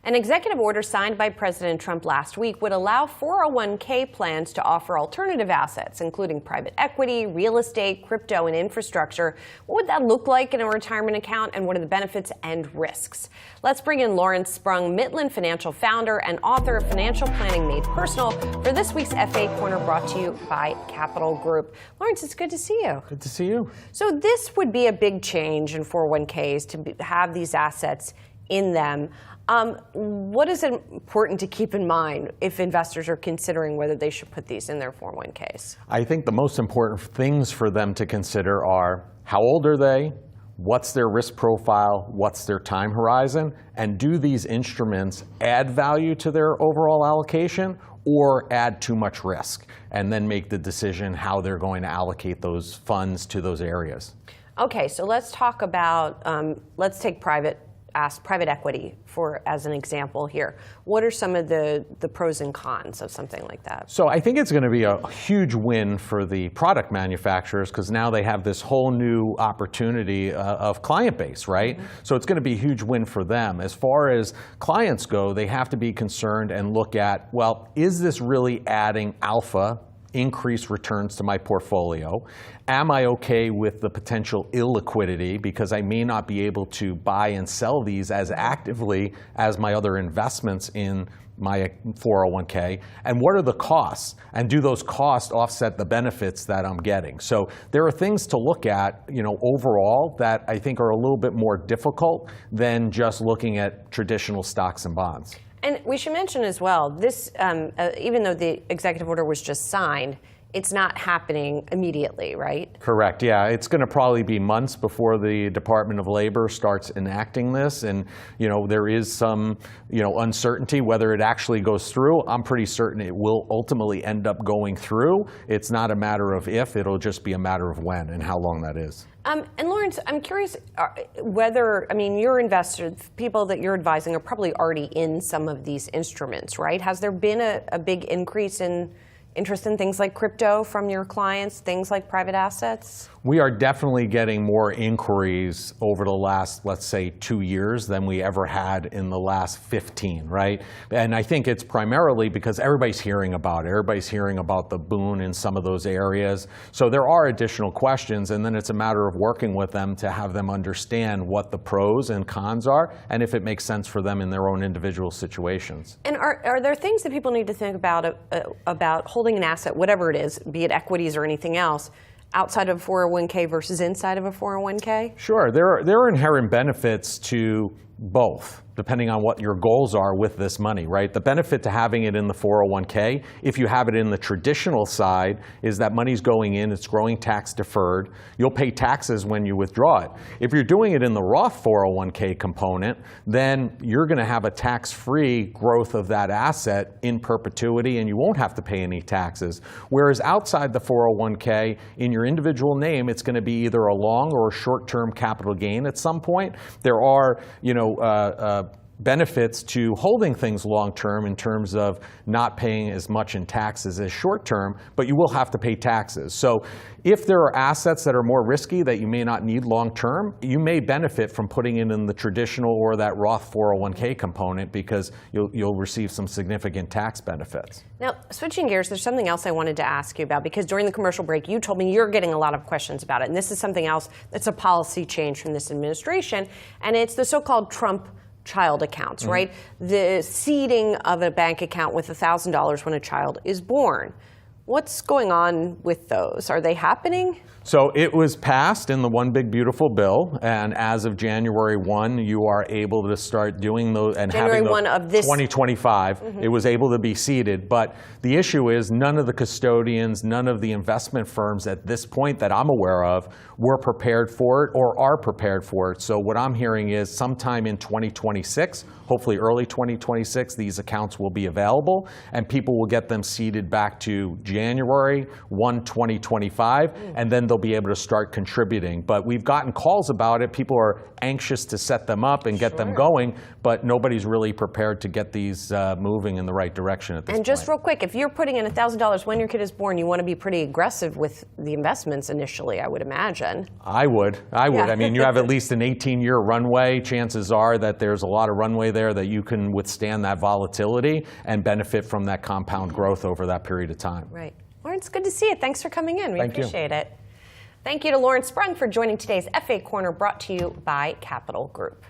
An executive order signed by President Trump last week would allow 401k plans to offer alternative assets, including private equity, real estate, crypto, and infrastructure. What would that look like in a retirement account, and what are the benefits and risks? Let's bring in Lawrence Sprung, Midland Financial founder and author of Financial Planning Made Personal, for this week's FA Corner, brought to you by Capital Group. Lawrence, it's good to see you. Good to see you. So this would be a big change in 401ks to have these assets in them. What is important to keep in mind if investors are considering whether they should put these in their 401ks? I think the most important things for them to consider are how old are they, what's their risk profile, what's their time horizon, and do these instruments add value to their overall allocation or add too much risk, and then make the decision how they're going to allocate those funds to those areas. Okay, so let's talk about, let's take private equity as an example here. What are some of the pros and cons of something like that? So I think it's going to be a huge win for the product manufacturers, because now they have this whole new opportunity of client base, right? Mm-hmm. So it's going to be a huge win for them. As far as clients go, they have to be concerned and look at, well, is this really adding alpha, increased returns to my portfolio? Am I okay with the potential illiquidity, because I may not be able to buy and sell these as actively as my other investments in my 401k? And what are the costs? And do those costs offset the benefits that I'm getting? So there are things to look at, overall, that I think are a little bit more difficult than just looking at traditional stocks and bonds. And we should mention as well, this, even though the executive order was just signed, it's not happening immediately, right? Correct, yeah. It's going to probably be months before the Department of Labor starts enacting this. And, there is some, uncertainty whether it actually goes through. I'm pretty certain it will ultimately end up going through. It's not a matter of if, it'll just be a matter of when and how long that is. And Lawrence, I'm curious whether, your investors, people that you're advising are probably already in some of these instruments, right? Has there been a big increase in interest in things like crypto from your clients, things like private assets? We are definitely getting more inquiries over the last, let's say, 2 years than we ever had in the last 15, right? And I think it's primarily because everybody's hearing about it. Everybody's hearing about the boon in some of those areas. So there are additional questions, and then it's a matter of working with them to have them understand what the pros and cons are, and if it makes sense for them in their own individual situations. And are there things that people need to think about holding an asset, whatever it is, be it equities or anything else, outside of a 401k versus inside of a 401k? Sure. There are inherent benefits to both, depending on what your goals are with this money, right? The benefit to having it in the 401k, if you have it in the traditional side, is that money's going in, it's growing tax deferred. You'll pay taxes when you withdraw it. If you're doing it in the Roth 401k component, then you're going to have a tax-free growth of that asset in perpetuity, and you won't have to pay any taxes. Whereas outside the 401k, in your individual name, it's going to be either a long or a short-term capital gain at some point. There are, benefits to holding things long-term in terms of not paying as much in taxes as short-term, but you will have to pay taxes. So if there are assets that are more risky that you may not need long-term, you may benefit from putting it in the traditional or that Roth 401k component, because you'll receive some significant tax benefits. Now, switching gears, there's something else I wanted to ask you about, because during the commercial break, you told me you're getting a lot of questions about it. And this is something else that's a policy change from this administration, and it's the so-called Trump child accounts, mm-hmm. right? The seeding of a bank account with $1,000 when a child is born. What's going on with those? Are they happening? So it was passed in the One Big Beautiful Bill, and as of January 1, you are able to start doing those and January having 1 of this 2025. Mm-hmm. It was able to be seeded, but the issue is none of the custodians, none of the investment firms at this point that I'm aware of were prepared for it or are prepared for it. So what I'm hearing is sometime in 2026, hopefully early 2026, these accounts will be available, and people will get them seeded back to January 1, 2025, and then they'll be able to start contributing. But we've gotten calls about it. People are anxious to set them up and get them going, but nobody's really prepared to get these moving in the right direction at this point. And just real quick, if you're putting in $1,000 when your kid is born, you want to be pretty aggressive with the investments initially, I would imagine. I would. Yeah. I mean, you have at least an 18-year runway. Chances are that there's a lot of runway there that you can withstand that volatility and benefit from that compound growth over that period of time. Right. Lawrence, good to see you. Thanks for coming in. We Thank you. appreciate it. Thank you to Lawrence Sprung for joining today's FA Corner, brought to you by Capital Group.